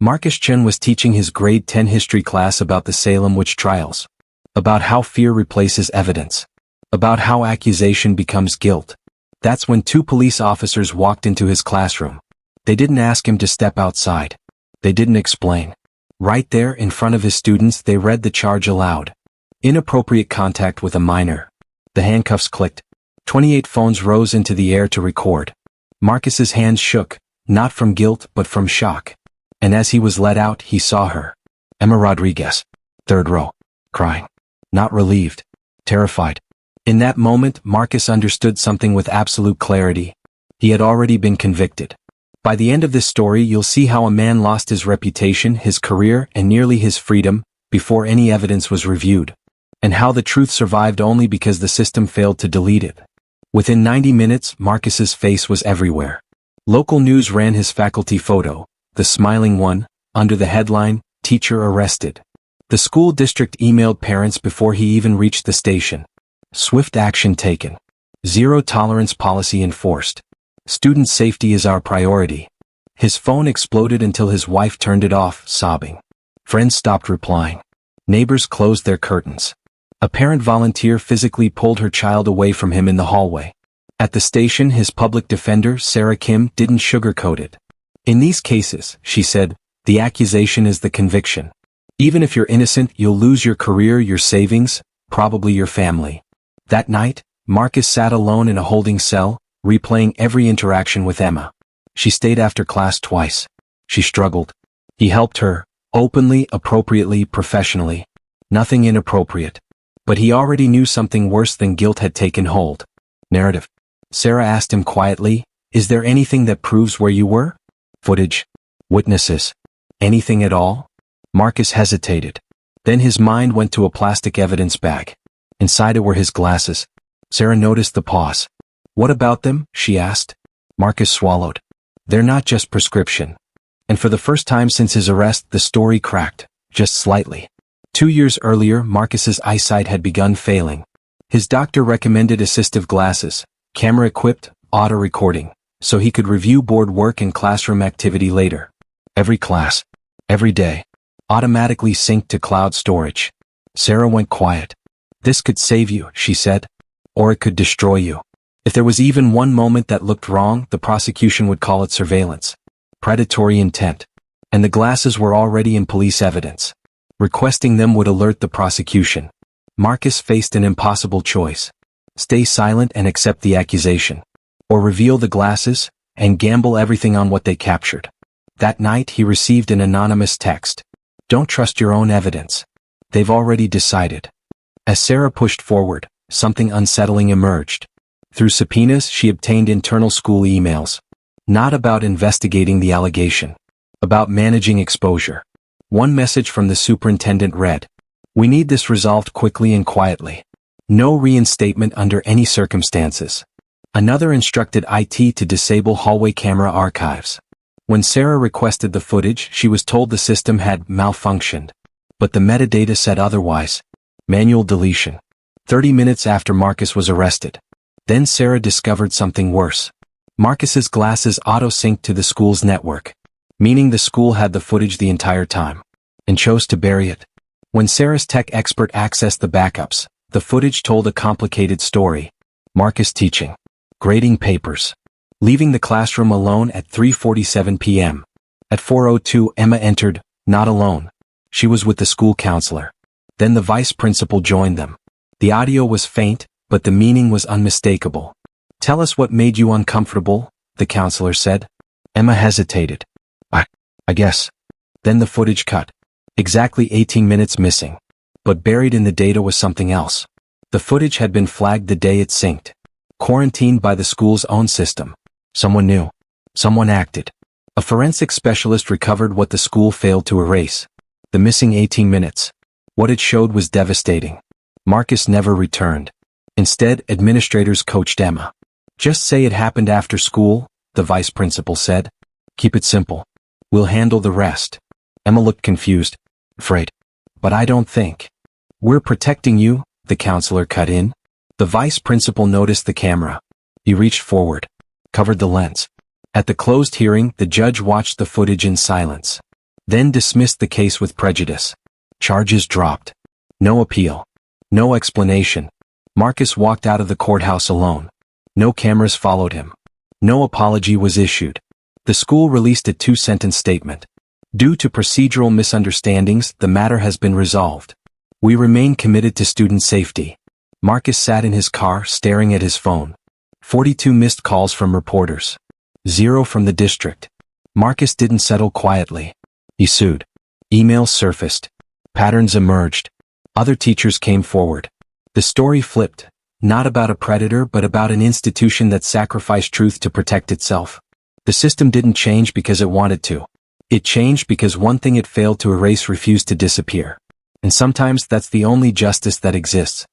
Marcus Chen was teaching his grade 10 history class about the Salem witch trials. About how fear replaces evidence. About how accusation becomes guilt. That's when two police officers walked into his classroom. They didn't ask him to step outside. They didn't explain. Right there in front of his students they read the charge aloud. Inappropriate contact with a minor. The handcuffs clicked. 28 phones rose into the air to record. Marcus's hands shook, not from guilt but from shock. And as he was let out he saw her. Emma Rodriguez. Third row. Crying. Not relieved. Terrified. In that moment Marcus understood something with absolute clarity. He had already been convicted. By the end of this story you'll see how a man lost his reputation, his career, and nearly his freedom, before any evidence was reviewed. And how the truth survived only because the system failed to delete it. Within 90 minutes, Marcus's face was everywhere. Local news ran his faculty photo, the smiling one, under the headline, "Teacher Arrested." The school district emailed parents before he even reached the station. Swift action taken. Zero tolerance policy enforced. Student safety is our priority. His phone exploded until his wife turned it off, sobbing. Friends stopped replying. Neighbors closed their curtains. A parent volunteer physically pulled her child away from him in the hallway. At the station, his public defender, Sarah Kim, didn't sugarcoat it. In these cases, she said, the accusation is the conviction. Even if you're innocent, you'll lose your career, your savings, probably your family. That night, Marcus sat alone in a holding cell, replaying every interaction with Emma. She stayed after class twice. She struggled. He helped her, openly, appropriately, professionally. Nothing inappropriate. But he already knew something worse than guilt had taken hold. Narrative. Sarah asked him quietly, "Is there anything that proves where you were?" Footage. Witnesses. Anything at all? Marcus hesitated. Then his mind went to a plastic evidence bag. Inside it were his glasses. Sarah noticed the pause. "What about them?" she asked. Marcus swallowed. "They're not just prescription." And for the first time since his arrest, the story cracked, just slightly. 2 years earlier, Marcus's eyesight had begun failing. His doctor recommended assistive glasses, camera-equipped, auto-recording, so he could review board work and classroom activity later. Every class, every day, automatically synced to cloud storage. Sarah went quiet. "This could save you," she said. "Or it could destroy you." If there was even one moment that looked wrong, the prosecution would call it surveillance. Predatory intent. And the glasses were already in police evidence. Requesting them would alert the prosecution. Marcus faced an impossible choice. Stay silent and accept the accusation. Or reveal the glasses, and gamble everything on what they captured. That night he received an anonymous text. "Don't trust your own evidence. They've already decided." As Sarah pushed forward, something unsettling emerged. Through subpoenas she obtained internal school emails. Not about investigating the allegation. About managing exposure. One message from the superintendent read, "We need this resolved quickly and quietly. No reinstatement under any circumstances." Another instructed IT to disable hallway camera archives. When Sarah requested the footage, she was told the system had malfunctioned. But the metadata said otherwise. Manual deletion. 30 minutes after Marcus was arrested. Then Sarah discovered something worse. Marcus's glasses auto-synced to the school's network, meaning the school had the footage the entire time, and chose to bury it. When Sarah's tech expert accessed the backups, the footage told a complicated story. Marcus teaching. Grading papers. Leaving the classroom alone at 3:47 p.m. At 4:02 Emma entered, not alone. She was with the school counselor. Then the vice principal joined them. The audio was faint, but the meaning was unmistakable. "Tell us what made you uncomfortable," the counselor said. Emma hesitated. I guess. Then the footage cut. Exactly 18 minutes missing. But buried in the data was something else. The footage had been flagged the day it synced. Quarantined by the school's own system. Someone knew. Someone acted. A forensic specialist recovered what the school failed to erase. The missing 18 minutes. What it showed was devastating. Marcus never returned. Instead, administrators coached Emma. "Just say it happened after school," the vice principal said. "Keep it simple. We'll handle the rest." Emma looked confused. "Afraid. But I don't think." "We're protecting you," the counselor cut in. The vice principal noticed the camera. He reached forward. Covered the lens. At the closed hearing, the judge watched the footage in silence. then dismissed the case with prejudice. Charges dropped. No appeal. No explanation. Marcus walked out of the courthouse alone. No cameras followed him. No apology was issued. The school released a 2-sentence statement. Due to procedural misunderstandings, the matter has been resolved. We remain committed to student safety. Marcus sat in his car, staring at his phone. 42 missed calls from reporters. 0 from the district. Marcus didn't settle quietly. He sued. Emails surfaced. Patterns emerged. Other teachers came forward. The story flipped, not about a predator but about an institution that sacrificed truth to protect itself. The system didn't change because it wanted to. It changed because one thing it failed to erase refused to disappear. And sometimes that's the only justice that exists.